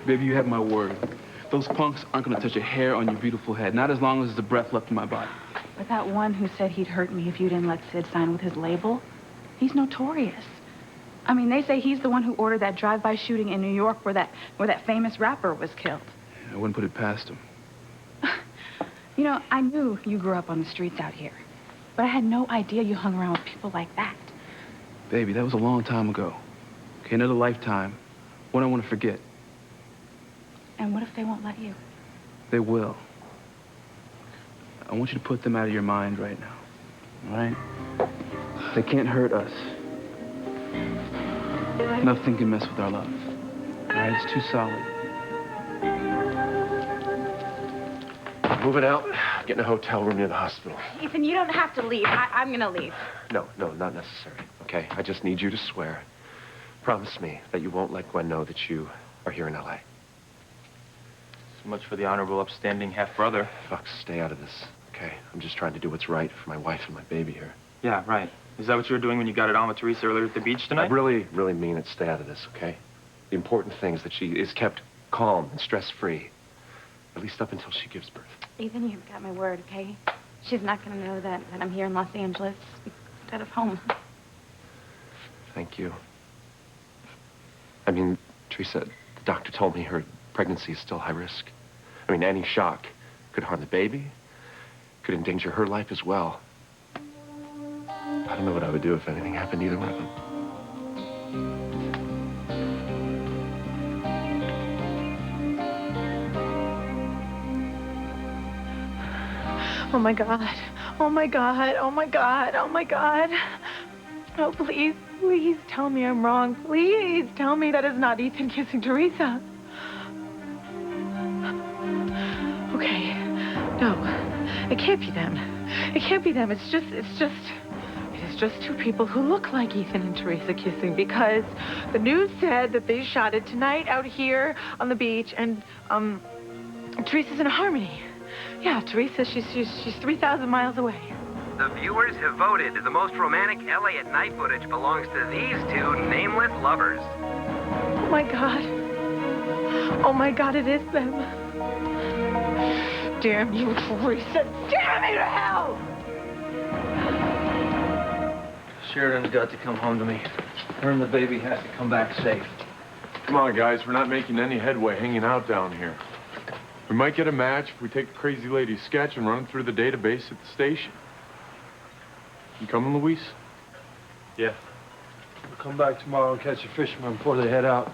Baby, you have my word. Those punks aren't gonna touch a hair on your beautiful head, not as long as there's a breath left in my body. But that one who said he'd hurt me if you didn't let Sid sign with his label, he's notorious. I mean, they say he's the one who ordered that drive-by shooting in New York where that famous rapper was killed. I wouldn't put it past him. You know, I knew you grew up on the streets out here, but I had no idea you hung around with people like that. Baby, that was a long time ago. Okay, another lifetime. One I want to forget. And what if they won't let you? They will. I want you to put them out of your mind right now, all right? They can't hurt us. Nothing can mess with our love, all right? It's too solid. Moving out, getting a hotel room near the hospital. Ethan, you don't have to leave. I'm gonna leave. No, not necessary, okay? I just need you to swear. Promise me that you won't let Gwen know that you are here in L.A. So much for the honorable, upstanding half-brother. Fox, stay out of this, okay? I'm just trying to do what's right for my wife and my baby here. Yeah, right. Is that what you were doing when you got it on with Teresa earlier at the beach tonight? I really mean it. Stay out of this, okay? The important thing is that she is kept calm and stress-free, at least up until she gives birth. Ethan, you've got my word, okay? She's not gonna know that I'm here in Los Angeles instead of home. Thank you. I mean, Teresa, the doctor told me her pregnancy is still high risk. I mean, any shock could harm the baby, could endanger her life as well. I don't know what I would do if anything happened to either one of them. Oh, my God. Oh, my God. Oh, my God. Oh, my God. Oh, please, please tell me I'm wrong. Please tell me that is not Ethan kissing Teresa. Okay. No, it can't be them. It can't be them. It is just two people who look like Ethan and Teresa kissing because the news said that they shot it tonight out here on the beach and, Teresa's in Harmony. Yeah, Teresa, she's 3,000 miles away. The viewers have voted. The most romantic LA at night footage belongs to these two nameless lovers. Oh, my God. Oh, my God, it is them. Damn you, Teresa. Damn me to hell! Sheridan's got to come home to me. Her and the baby has to come back safe. Come on, guys. We're not making any headway hanging out down here. We might get a match if we take the crazy lady's sketch and run it through the database at the station. You coming, Luis? Yeah. We'll come back tomorrow and catch a fisherman before they head out.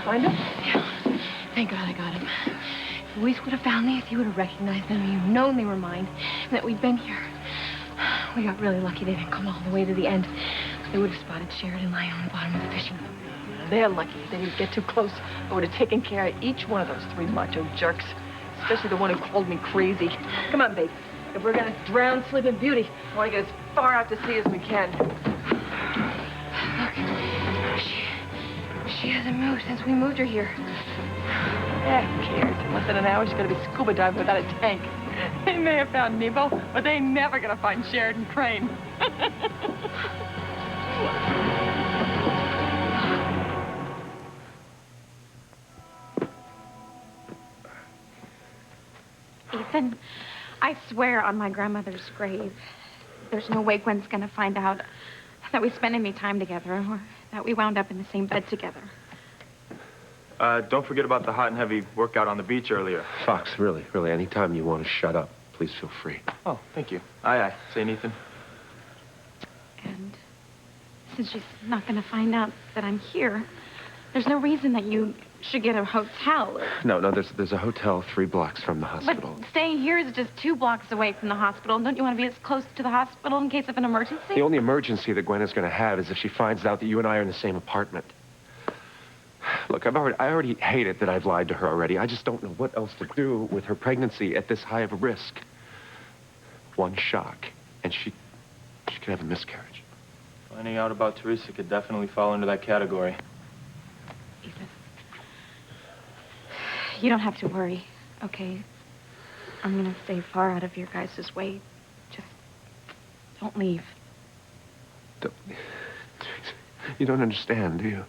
Find him? Yeah. Thank God I got him. If Luis would have found me, if he would have recognized them, you'd known they were mine, and that we'd been here. We got really lucky they didn't come all the way to the end. They would have spotted Sheridan lying on the bottom of the fishing boat. They're lucky. If they didn't get too close, I would have taken care of each one of those three macho jerks. Especially the one who called me crazy. Come on, babe. If we're gonna drown Sleeping Beauty, I want to get as far out to sea as we can. Look, she hasn't moved since we moved her here. Yeah, who cares? In less than an hour, she's gonna be scuba diving without a tank. They may have found Nebo, but they ain't never gonna find Sheridan Crane. Ethan, I swear on my grandmother's grave, there's no way Gwen's gonna find out that we spent any time together or that we wound up in the same bed together. Don't forget about the hot and heavy workout on the beach earlier. Fox, really, anytime you want to shut up, please feel free. Oh, thank you. Aye. St. Ethan. And since she's not gonna find out that I'm here, there's no reason that you should get a hotel. No, there's a hotel 3 blocks from the hospital. But staying here is just 2 blocks away from the hospital. Don't you want to be as close to the hospital in case of an emergency? The only emergency that Gwen is going to have is if she finds out that you and I are in the same apartment. Look, I already hate it that I've lied to her already. I just don't know what else to do with her pregnancy at this high of a risk. One shock, and she could have a miscarriage. Finding out about Teresa could definitely fall into that category. Ethan, you don't have to worry, okay? I'm gonna stay far out of your guys' way. Just Don't leave. You don't understand, do you?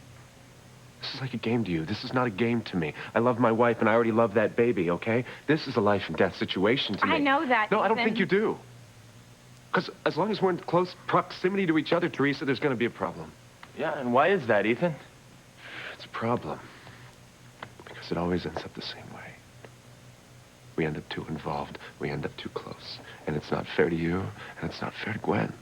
This is like a game to you. This is not a game to me. I love my wife, and I already love that baby, okay? This is a life and death situation to me. I know that, No, I don't Ethan. think you do. Because as long as we're in close proximity to each other, Teresa, there's going to be a problem. Yeah, and why is that, Ethan? It's a problem. Because it always ends up the same way. We end up too involved. We end up too close. And it's not fair to you, and it's not fair to Gwen.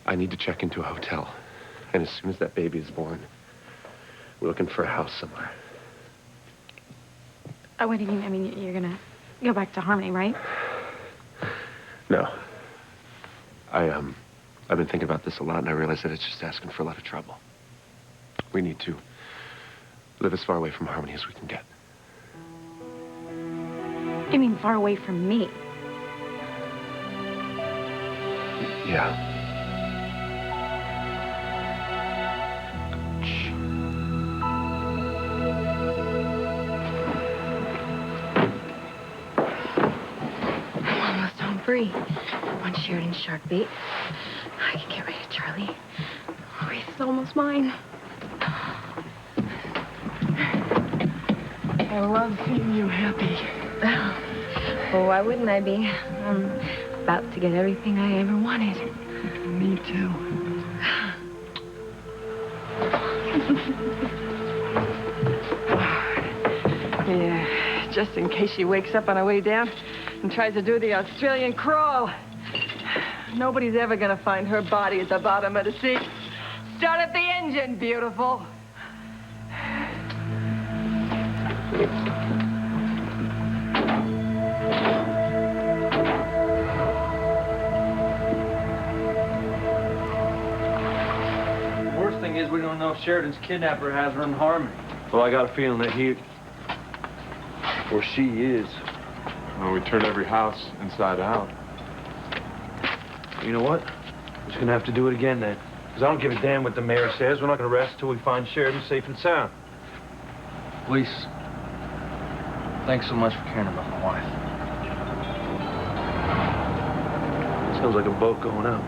I need to check into a hotel. And as soon as that baby is born, we're looking for a house somewhere. Oh, what do you mean? I mean, you're gonna go back to Harmony, right? No. I've been thinking about this a lot, and I realize that it's just asking for a lot of trouble. We need to live as far away from Harmony as we can get. You mean far away from me? Yeah. I'm almost home free. On Sheridan's shark bait. I can get rid of Charlie. Reese is almost mine. I love seeing you happy. Well, why wouldn't I be? I'm about to get everything I ever wanted. Me too. Yeah, just in case she wakes up on her way down and tries to do the Australian crawl. Nobody's ever gonna find her body at the bottom of the sea. Start up the engine, beautiful. The worst thing is we don't know if Sheridan's kidnapper has her in Harmony. Well, I got a feeling that he... or she is. Well, we turned every house inside out. You know what? We're just gonna have to do it again then. Because I don't give a damn what the mayor says. We're not gonna rest till we find Sheridan safe and sound. Police, thanks so much for caring about my wife. Sounds like a boat going out.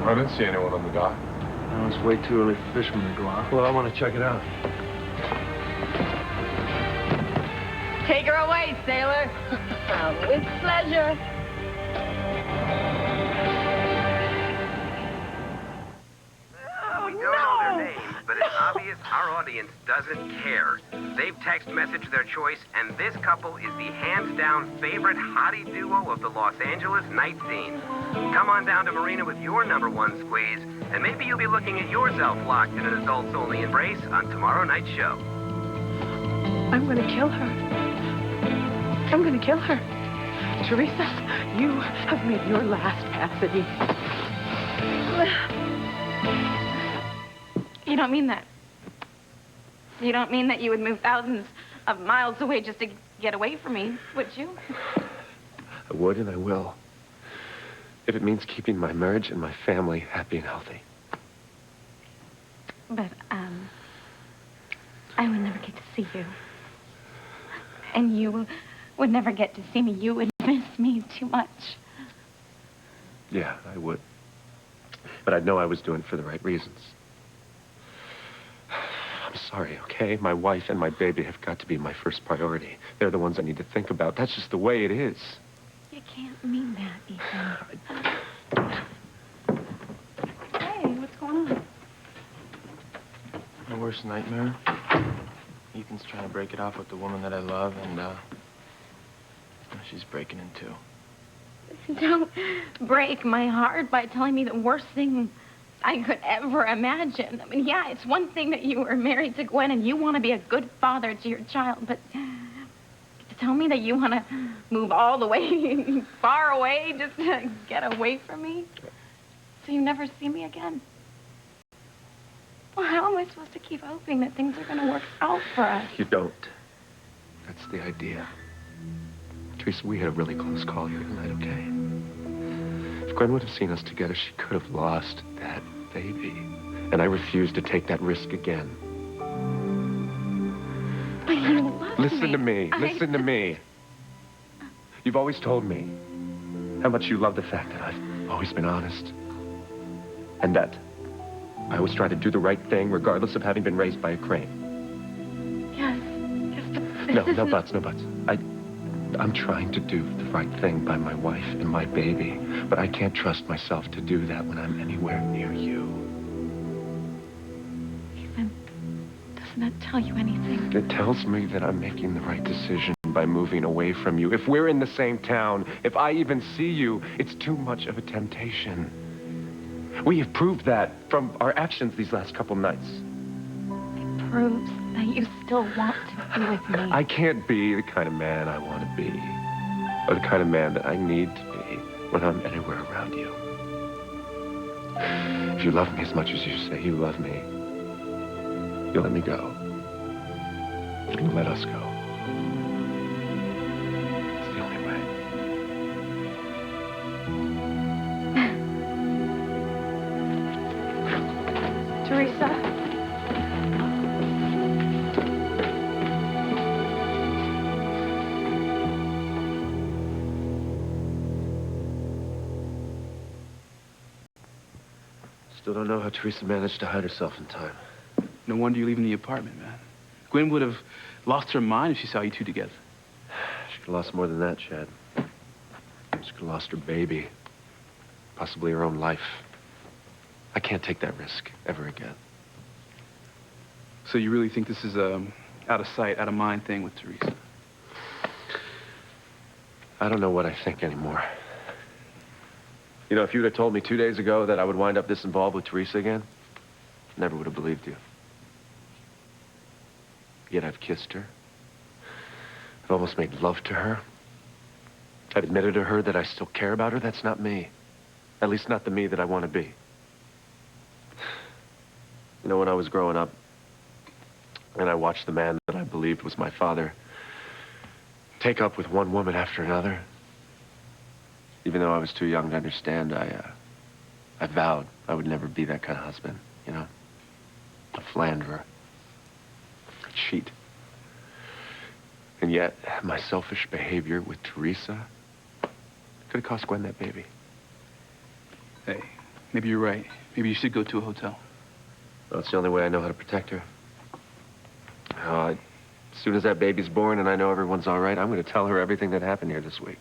I didn't see anyone on the dock. No, it's way too early for fishermen to go out. Well, I want to check it out. Take her away, sailor. With pleasure. We don't know their names, but it's obvious our audience doesn't care. They've text messaged their choice, and this couple is the hands-down favorite hottie duo of the Los Angeles night scene. Come on down to Marina with your #1 squeeze, and maybe you'll be looking at yourself locked in an adults-only embrace on tomorrow night's show. I'm gonna kill her. I'm gonna kill her. Teresa, you have made your last passage. You don't mean that. You don't mean that you would move thousands of miles away just to get away from me, would you? I would and I will. If it means keeping my marriage and my family happy and healthy. But, I would never get to see you. And you would never get to see me. You would miss me too much. Yeah, I would. But I'd know I was doing it for the right reasons. I'm sorry, okay? My wife and my baby have got to be my first priority. They're the ones I need to think about. That's just the way it is. You can't mean that, Ethan. Hey, what's going on? My worst nightmare? Ethan's trying to break it off with the woman that I love, and, she's breaking in two. Don't break my heart by telling me the worst thing I could ever imagine. I mean, yeah, it's one thing that you were married to Gwen and you want to be a good father to your child, but to tell me that you want to move all the way far away just to get away from me so you never see me again. Well, how am I supposed to keep hoping that things are going to work out for us? You don't. That's the idea. Teresa, we had a really close call here tonight, okay? If Gwen would have seen us together, she could have lost that baby. And I refuse to take that risk again. But you love Listen to me. Listen to me. You've always told me how much you love the fact that I've always been honest. And that I always try to do the right thing regardless of having been raised by a crane. Yes, but No, no buts, no buts. I'm trying to do the right thing by my wife and my baby, but I can't trust myself to do that when I'm anywhere near you. Ethan, doesn't that tell you anything? It tells me that I'm making the right decision by moving away from you. If we're in the same town, if I even see you, it's too much of a temptation. We have proved that from our actions these last couple nights. It proves that you still want to be with me. I can't be the kind of man I want to be, or the kind of man that I need to be when I'm anywhere around you. If you love me as much as you say you love me, you'll let me go. You'll let us go. It's the only way. Teresa? Still don't know how Teresa managed to hide herself in time. No wonder you're leaving the apartment, man. Gwen would have lost her mind if she saw you two together. She could have lost more than that, Chad. She could have lost her baby. Possibly her own life. I can't take that risk ever again. So you really think this is a out of sight, out of mind thing with Teresa? I don't know what I think anymore. You know, if you'd have told me 2 days ago that I would wind up this involved with Teresa again, I never would have believed you. Yet I've kissed her. I've almost made love to her. I've admitted to her that I still care about her. That's not me. At least not the me that I want to be. You know, when I was growing up, and I watched the man that I believed was my father take up with one woman after another, even though I was too young to understand, I vowed I would never be that kind of husband, you know? A philanderer. A cheat. And yet, my selfish behavior with Teresa could have cost Gwen that baby. Hey, maybe you're right. Maybe you should go to a hotel. Well, it's the only way I know how to protect her. As soon as that baby's born and I know everyone's all right, I'm going to tell her everything that happened here this week.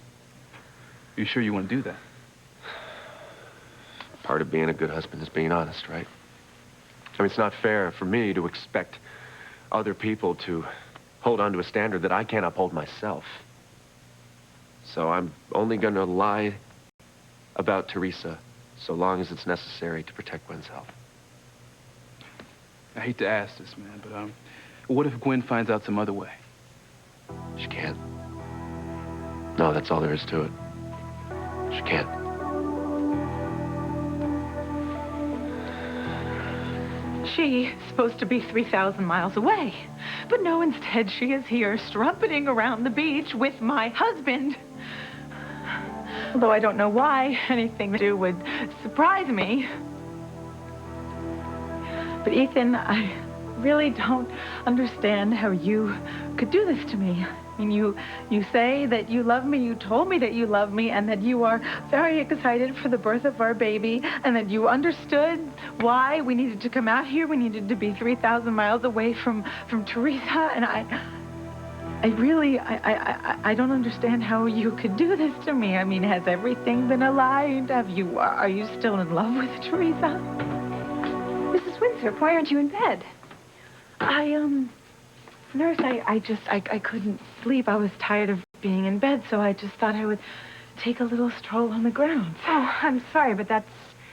You sure you want to do that? Part of being a good husband is being honest, right? I mean, it's not fair for me to expect other people to hold on to a standard that I can't uphold myself. So I'm only going to lie about Teresa so long as it's necessary to protect Gwen's health. I hate to ask this, man, but what if Gwen finds out some other way? She can't. No, that's all there is to it. She can't. She's supposed to be 3,000 miles away. But no, instead she is here strumpeting around the beach with my husband. Although I don't know why anything to do would surprise me. But Ethan, I really don't understand how you could do this to me. I mean, you say that you love me, you told me that you love me, and that you are very excited for the birth of our baby, and that you understood why we needed to come out here. We needed to be 3,000 miles away from Teresa, and I really don't understand how you could do this to me. I mean, has everything been a lie? Are you still in love with Teresa? Mrs. Winthrop, why aren't you in bed? Nurse, I couldn't sleep. I was tired of being in bed, so I just thought I would take a little stroll on the grounds. Oh, I'm sorry, but that's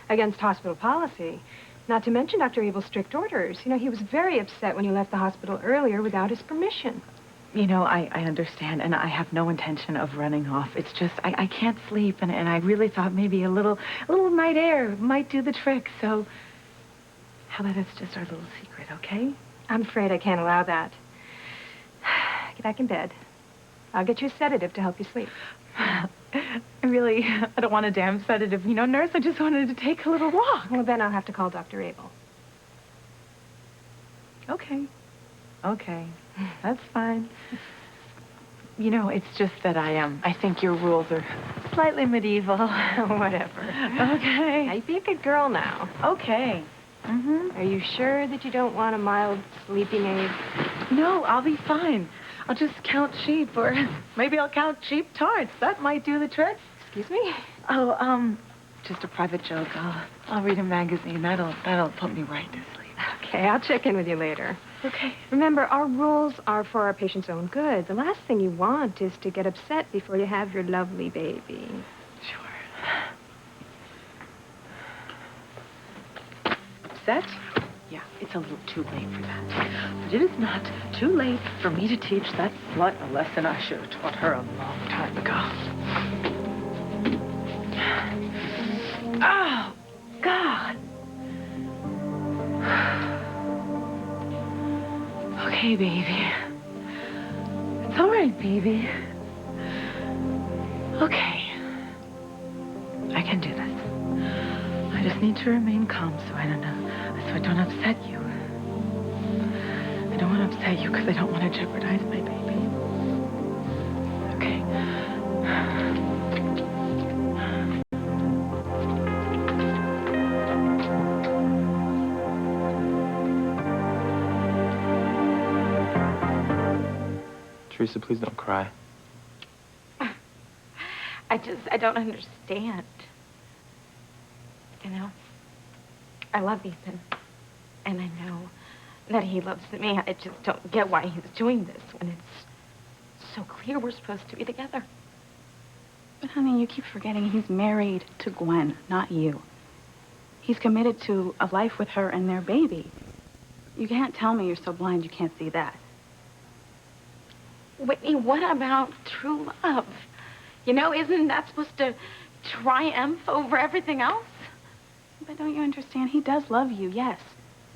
against hospital policy. Not to mention Dr. Abel's strict orders. You know, he was very upset when you left the hospital earlier without his permission. You know, I understand, and I have no intention of running off. It's just, I can't sleep, and I really thought maybe a little night air might do the trick, so how about it's just our little secret, okay? I'm afraid I can't allow that. Get back in bed. I'll get you a sedative to help you sleep. I don't want a damn sedative. You know, nurse, I just wanted to take a little walk. Well, then I'll have to call Dr. Abel. Okay. That's fine. You know, it's just that I think your rules are slightly medieval. Whatever. Okay. Now, you be a good girl now. Okay. Are you sure that you don't want a mild sleeping aid? No, I'll be fine. I'll just count sheep, or maybe I'll count sheep tarts. That might do the trick. Excuse me? Oh, just a private joke. I'll read a magazine. That'll put me right to sleep. Okay, I'll check in with you later. Okay. Remember, our rules are for our patient's own good. The last thing you want is to get upset before you have your lovely baby. Sure. Upset? Yeah, it's a little too late for that. But it is not too late for me to teach that slut a lesson I should have taught her a long time ago. Oh, God. Okay, baby. It's all right, baby. Okay. I can do this. I just need to remain calm so I don't upset you. I don't want to upset you because I don't want to jeopardize my baby. Okay. Teresa, please don't cry. I don't understand. You know, I love Ethan. And I know that he loves me. I just don't get why he's doing this when it's so clear we're supposed to be together. But, honey, you keep forgetting he's married to Gwen, not you. He's committed to a life with her and their baby. You can't tell me you're so blind you can't see that. Whitney, what about true love? You know, isn't that supposed to triumph over everything else? But don't you understand? He does love you, yes.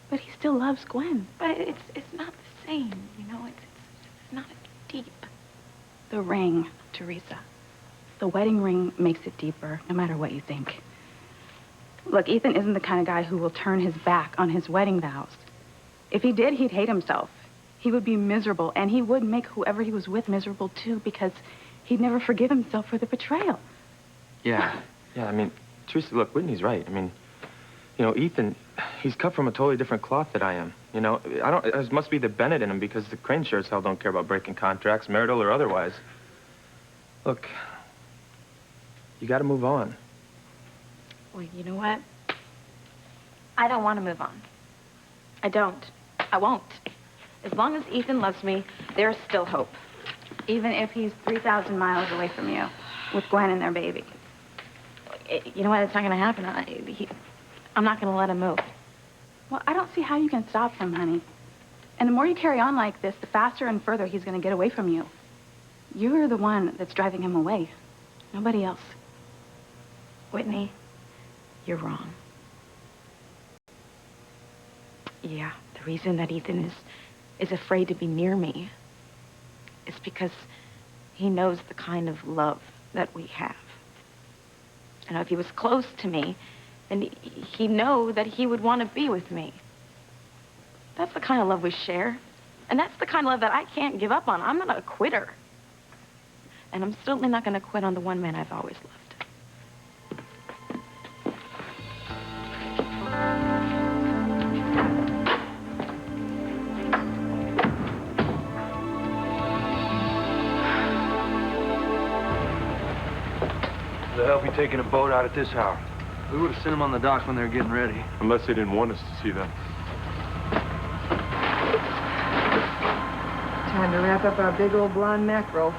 But he still loves Gwen. But it's not the same, you know? It's not as deep. The ring, Teresa. The wedding ring makes it deeper, no matter what you think. Look, Ethan isn't the kind of guy who will turn his back on his wedding vows. If he did, he'd hate himself. He would be miserable, and he would make whoever he was with miserable, too, because he'd never forgive himself for the betrayal. Yeah, I mean, Teresa, look, Whitney's right. I mean, you know, Ethan, he's cut from a totally different cloth than I am. You know, it must be the Bennett in him because the Crane sure as hell don't care about breaking contracts, marital or otherwise. Look, you gotta move on. Well, you know what? I don't want to move on. I don't. I won't. As long as Ethan loves me, there's still hope. Even if he's 3,000 miles away from you, with Gwen and their baby. You know what? It's not going to happen. I'm not going to let him move. Well, I don't see how you can stop him, honey. And the more you carry on like this, the faster and further he's going to get away from you. You're the one that's driving him away. Nobody else. Whitney, you're wrong. Yeah, the reason that Ethan is afraid to be near me is because he knows the kind of love that we have. You know, if he was close to me, then he'd know that he would want to be with me. That's the kind of love we share. And that's the kind of love that I can't give up on. I'm not a quitter. And I'm certainly not going to quit on the one man I've always loved. They'll be taking a boat out at this hour. We would have sent them on the docks when they were getting ready. Unless they didn't want us to see them. Time to wrap up our big old blonde mackerel.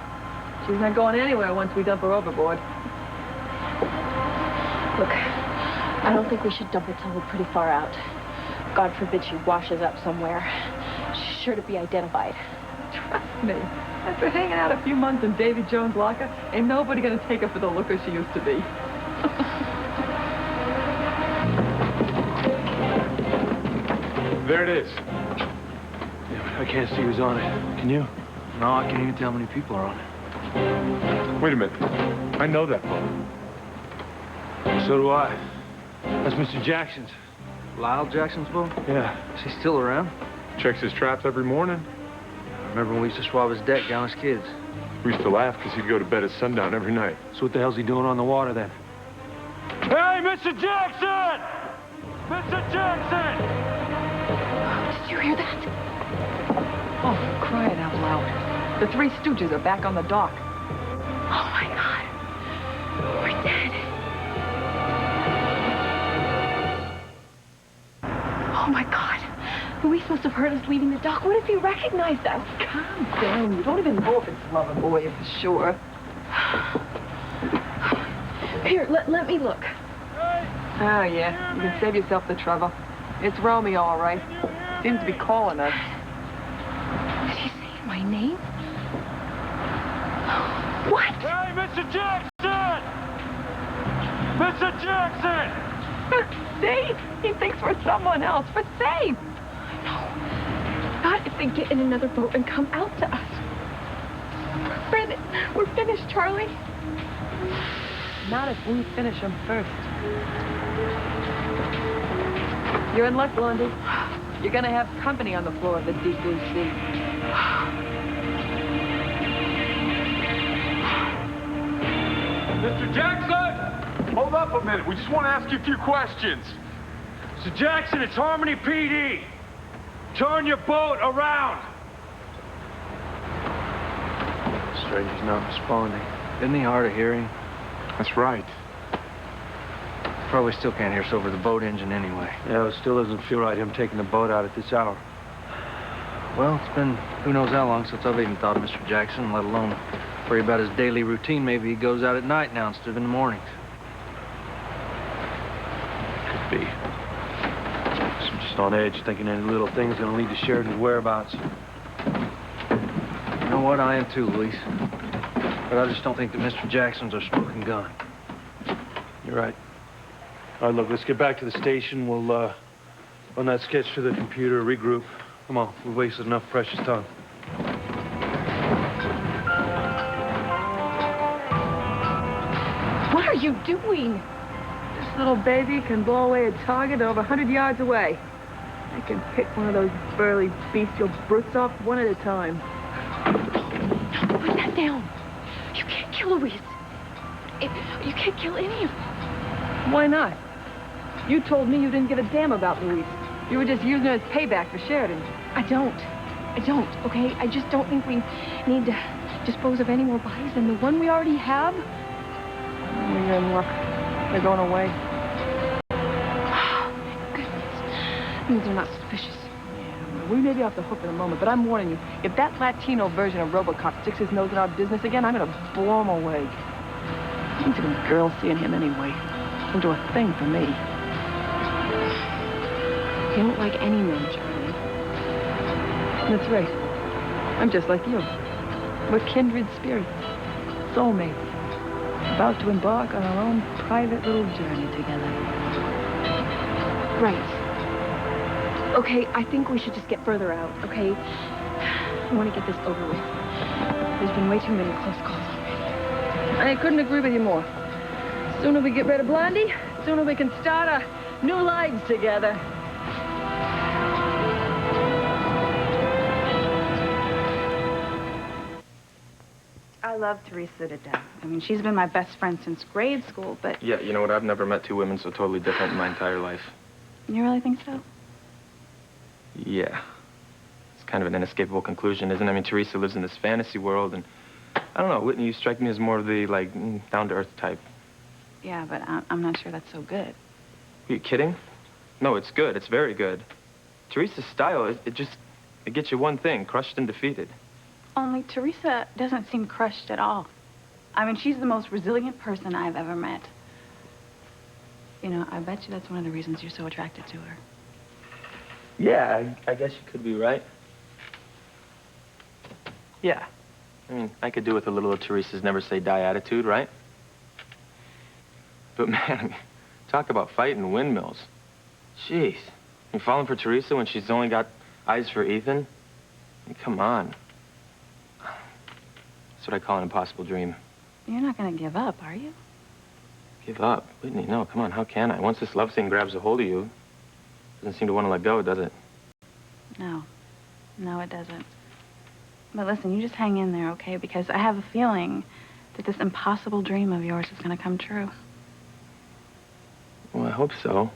She's not going anywhere once we dump her overboard. Look, I don't think we should dump her till we're pretty far out. God forbid she washes up somewhere. She's sure to be identified. Trust me. After hanging out a few months in Davy Jones' locker, ain't nobody gonna take her for the looker she used to be. There it is. Yeah, but I can't see who's on it. Can you? No, I can't even tell how many people are on it. Wait a minute. I know that boat. So do I. That's Mr. Jackson's. Lyle Jackson's boat? Yeah. Is he still around? Checks his traps every morning. I remember when we used to swab his deck down as kids. We used to laugh because he'd go to bed at sundown every night. So what the hell's he doing on the water then? Hey, Mr. Jackson! Mr. Jackson! Did you hear that? Oh, for crying out loud. The Three Stooges are back on the dock. Oh, my God. We're dead. Oh, my God. Luis must have heard us leaving the dock. What if he recognized us? Calm down. You don't even know if it's Loverboy for sure. Here, let me look. Oh, yeah. You can save yourself the trouble. It's Romeo, all right. Seems to be calling us. Did he say my name? What? Hey, Mr. Jackson! Mr. Jackson! See? He thinks we're someone else. For safe. Not if they get in another boat and come out to us. Brandon, we're finished, Charlie. Not if we finish them first. You're in luck, Blondie. You're gonna have company on the floor of the deep blue sea. Mr. Jackson! Hold up a minute. We just want to ask you a few questions. Mr. Jackson, it's Harmony PD. Turn your boat around. Stranger's not responding. Isn't he hard of hearing? That's right. Probably still can't hear us over the boat engine anyway. Yeah, it still doesn't feel right, him taking the boat out at this hour. Well, it's been who knows how long since I've even thought of Mr. Jackson, let alone worry about his daily routine. Maybe he goes out at night now instead of in the mornings. Could be. I'm just on edge, thinking any little thing's gonna lead to Sheridan's whereabouts. You know what? I am too, Luis. But I just don't think that Mr. Jackson's our smoking gun. You're right. All right, look, let's get back to the station. We'll, run that sketch through the computer, regroup. Come on, we've wasted enough precious time. What are you doing? This little baby can blow away a target over 100 yards away. I can pick one of those burly, bestial brutes off one at a time. Put that down. You can't kill Luis. You can't kill any of them. Why not? You told me you didn't give a damn about Luis. You were just using it as payback for Sheridan. I don't, okay? I just don't think we need to dispose of any more bodies than the one we already have. We're in luck. They're going away. Oh, thank goodness. Means they're not suspicious. Yeah, we may be off the hook in a moment, but I'm warning you. If that Latino version of RoboCop sticks his nose in our business again, I'm gonna blow him away. These are girls seeing him anyway. Don't do a thing for me. You don't like any men, Charlie. That's right. I'm just like you. We're kindred spirits. Soulmates. About to embark on our own private little journey together. Right. Okay, I think we should just get further out, okay? I want to get this over with. There's been way too many close calls already. I couldn't agree with you more. Sooner we get rid of Blondie, sooner we can start our new lives together. I love Teresa to death. I mean, she's been my best friend since grade school, but... Yeah, you know what? I've never met two women so totally different in my entire life. You really think so? Yeah. It's kind of an inescapable conclusion, isn't it? I mean, Teresa lives in this fantasy world, and I don't know, Whitney, you strike me as more of the, like, down-to-earth type. Yeah, but I'm not sure that's so good. Are you kidding? No, it's good. It's very good. Teresa's style, it gets you one thing, crushed and defeated. Only Teresa doesn't seem crushed at all. I mean, she's the most resilient person I've ever met. You know, I bet you that's one of the reasons you're so attracted to her. Yeah, I guess you could be right. Yeah. I mean, I could do with a little of Teresa's never say die attitude, right? But man, I mean, talk about fighting windmills. Jeez. You falling for Teresa when she's only got eyes for Ethan? I mean, come on. That's what I call an impossible dream. You're not gonna give up, are you? Give up? Whitney, no, come on, how can I? Once this love thing grabs a hold of you, it doesn't seem to want to let go, does it? No. No, it doesn't. But listen, you just hang in there, okay? Because I have a feeling that this impossible dream of yours is going to come true. Well, I hope so.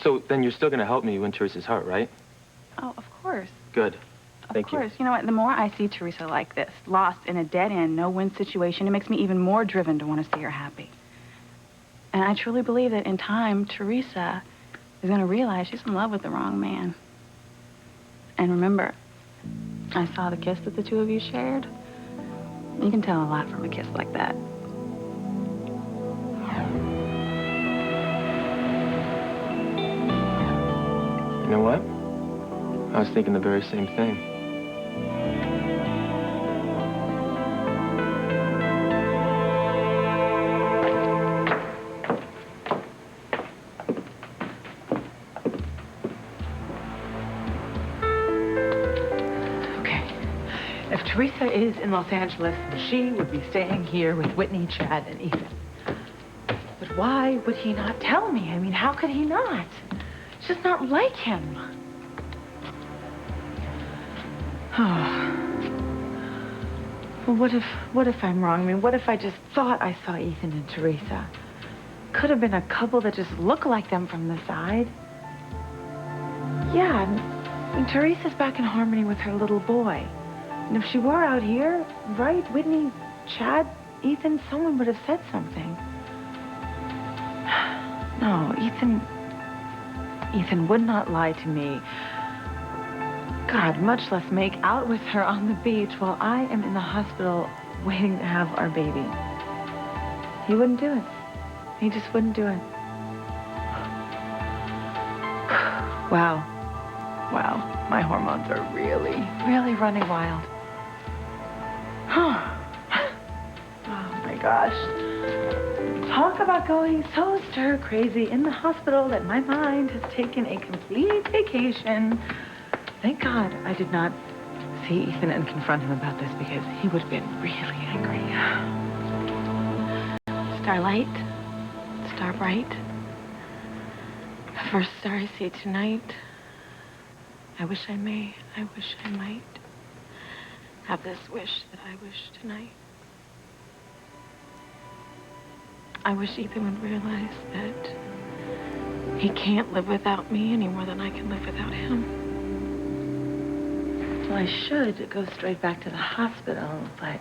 So then you're still going to help me win Teresa's heart, right? Oh, of course. Good. Thank you. Of course. You know what? The more I see Teresa like this, lost in a dead-end, no-win situation, it makes me even more driven to want to see her happy. And I truly believe that in time, Teresa is going to realize she's in love with the wrong man. And remember, I saw the kiss that the two of you shared. You can tell a lot from a kiss like that. You know what? I was thinking the very same thing. If Teresa is in Los Angeles, she would be staying here with Whitney, Chad, and Ethan. But why would he not tell me? I mean, how could he not? It's just not like him. Oh. Well, what if I'm wrong? I mean, what if I just thought I saw Ethan and Teresa? Could have been a couple that just look like them from the side. Yeah, and Teresa's back in harmony with her little boy. And if she were out here, right, Whitney, Chad, Ethan, someone would have said something. No, Ethan would not lie to me. God, much less make out with her on the beach while I am in the hospital waiting to have our baby. He wouldn't do it. He just wouldn't do it. Wow. Wow, my hormones are really, really running wild. Oh my gosh. Talk about going so stir crazy in the hospital that my mind has taken a complete vacation. Thank God I did not see Ethan and confront him about this because he would have been really angry. Starlight, star bright, the first star I see tonight. I wish I may, I wish I might have this wish that I wish tonight. I wish Ethan would realize that he can't live without me any more than I can live without him. Well, I should go straight back to the hospital, but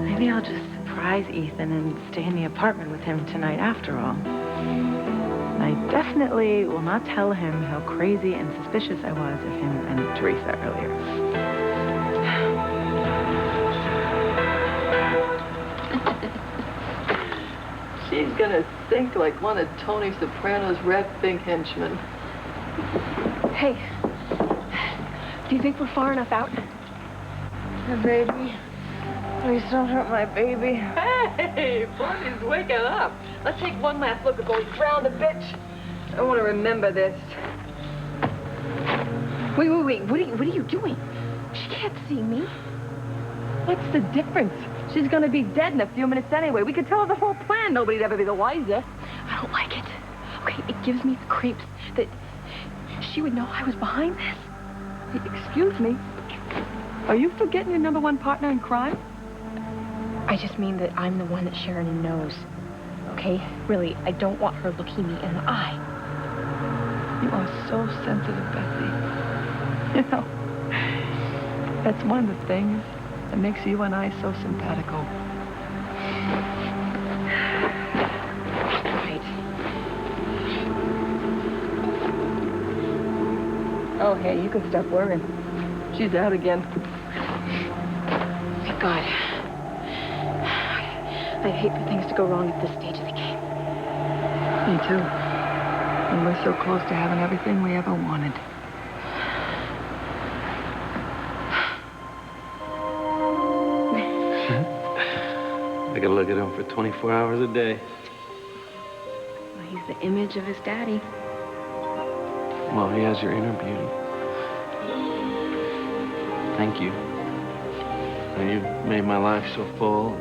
maybe I'll just surprise Ethan and stay in the apartment with him tonight after all. I definitely will not tell him how crazy and suspicious I was of him and Teresa earlier. She's gonna think like one of Tony Soprano's Red Pink henchmen. Hey, do you think we're far enough out? My baby. Please don't hurt my baby. Hey, Barney's waking up. Let's take one last look before we drown the bitch. I want to remember this. Wait. What are you doing? She can't see me. What's the difference? She's gonna be dead in a few minutes anyway. We could tell her the whole plan. Nobody'd ever be the wiser. I don't like it. Okay, it gives me the creeps that she would know I was behind this. Excuse me. Are you forgetting your number one partner in crime? I just mean that I'm the one that Sharon knows. Okay? Really, I don't want her looking me in the eye. You are so sensitive, Betsy. You know, that's one of the things that makes you and I so simpatico. Right. Oh, hey, you can stop worrying. She's out again. Thank God. I'd hate for things to go wrong at this stage of the game. Me too. And we're so close to having everything we ever wanted. I could look at him for 24 hours a day. Well, he's the image of his daddy. Well, he has your inner beauty. Thank you. And you've made my life so full,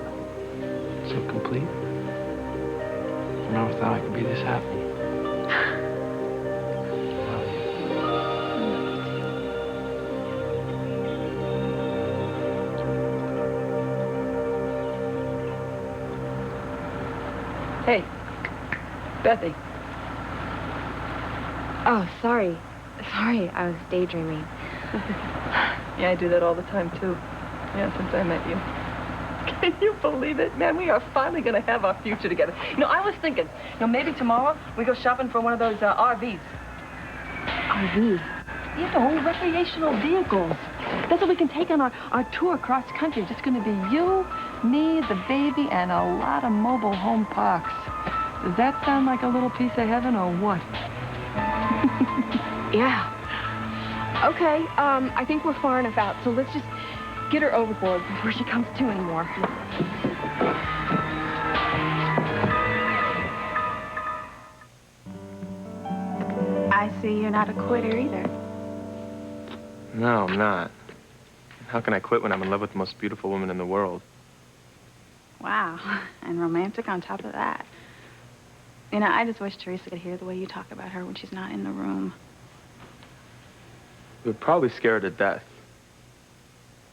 so complete. I never thought I could be this happy. Love you. Hey, Bethy. Oh, sorry. Sorry, I was daydreaming. Yeah, I do that all the time, too. Yeah, since I met you. Can you believe it? Man, we are finally going to have our future together. You know, I was thinking, maybe tomorrow we go shopping for one of those RVs. RV? You know, recreational vehicles. That's what we can take on our tour across country. Just going to be you, me, the baby, and a lot of mobile home parks. Does that sound like a little piece of heaven or what? Yeah. Okay, I think we're far enough out, so let's just get her overboard before she comes to anymore. I see you're not a quitter either. No, I'm not. How can I quit when I'm in love with the most beautiful woman in the world? Wow, and romantic on top of that. You know, I just wish Teresa could hear the way you talk about her when she's not in the room. It would probably scare her to death.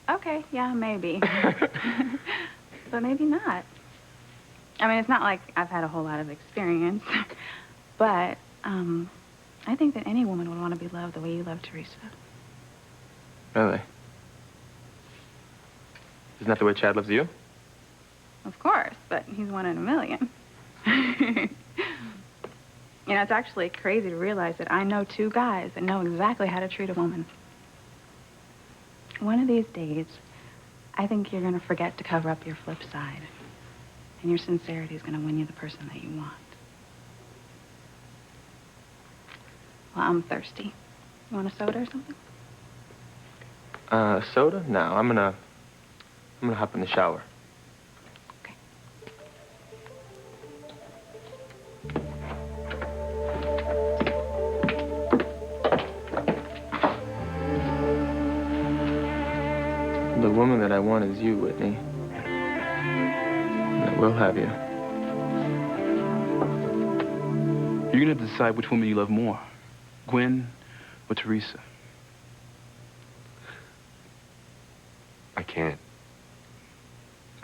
Okay, yeah, maybe. But maybe not. I mean, it's not like I've had a whole lot of experience. But, I think that any woman would want to be loved the way you love Teresa. Really? Isn't that the way Chad loves you? Of course, but he's one in a million. You know, it's actually crazy to realize that I know two guys that know exactly how to treat a woman. One of these days, I think you're going to forget to cover up your flip side. And your sincerity is going to win you the person that you want. Well, I'm thirsty. You want a soda or something? Soda? No, I'm gonna hop in the shower. Okay. The woman that I want is you, Whitney. And I will have you. You're gonna decide which woman you love more, Gwen or Teresa.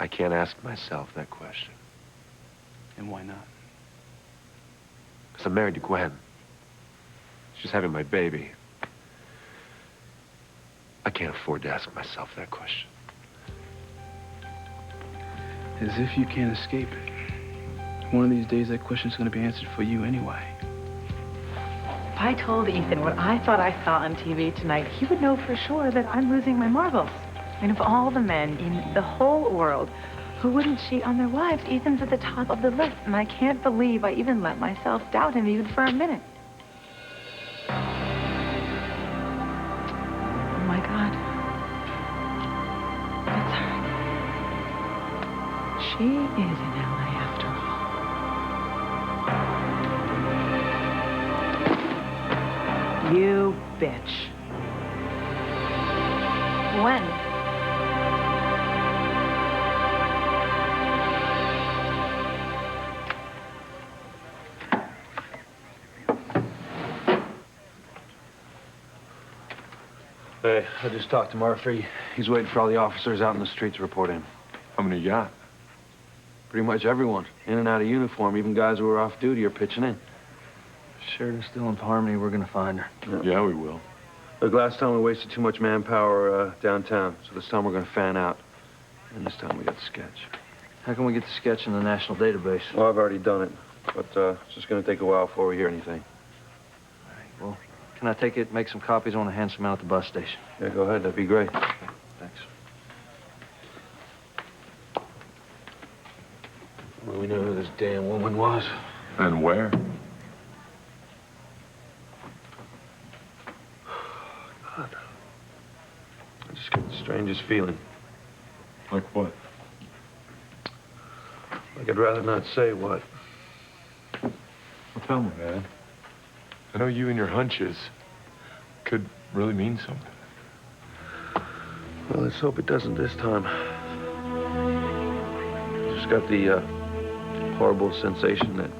I can't ask myself that question. And why not? Because I'm married to Gwen. She's having my baby. I can't afford to ask myself that question. As if you can't escape it. One of these days, that question's gonna be answered for you anyway. If I told Ethan what I thought I saw on TV tonight, he would know for sure that I'm losing my marbles. I mean, of all the men in the whole world who wouldn't cheat on their wives, Ethan's at the top of the list, and I can't believe I even let myself doubt him even for a minute. Oh, my God. It's her. She is in L.A. after all. You bitch. When? Hey, I just talked to Murphy. He's waiting for all the officers out in the street to report in. How many you got? Pretty much everyone. In and out of uniform. Even guys who were off duty are pitching in. Sheridan's still in Harmony. We're gonna find her. Yeah, we will. Look, last time we wasted too much manpower downtown, so this time we're gonna fan out. And this time we got the sketch. How can we get the sketch in the national database? Well, I've already done it, but it's just gonna take a while before we hear anything. All right, well, can I take it, make some copies? I want to hand some out at the bus station. Yeah, go ahead. That'd be great. Okay, thanks. Well, we know who this damn woman was. And where? God. I just get the strangest feeling. Like what? Like I'd rather not say what. Well, tell me, man. I know you and your hunches could really mean something. Well, let's hope it doesn't this time. Just got the horrible sensation that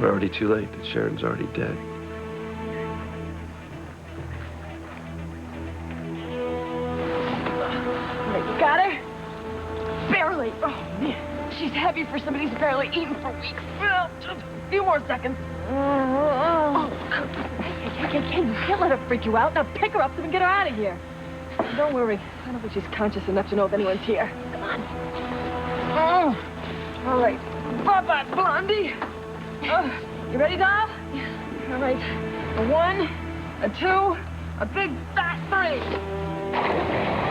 we're already too late, that Sheridan's already dead. You got her? Barely. Oh, man. she's heavy for somebody who's barely eaten for weeks. Well, just a few more seconds. Oh, hey, you can't let her freak you out. Now pick her up so we can get her out of here. Don't worry. I don't think she's conscious enough to know if anyone's here. Come on. Oh. All right. Bye-bye, Blondie. You ready, doll? All right. A 1, a 2, a big fat 3.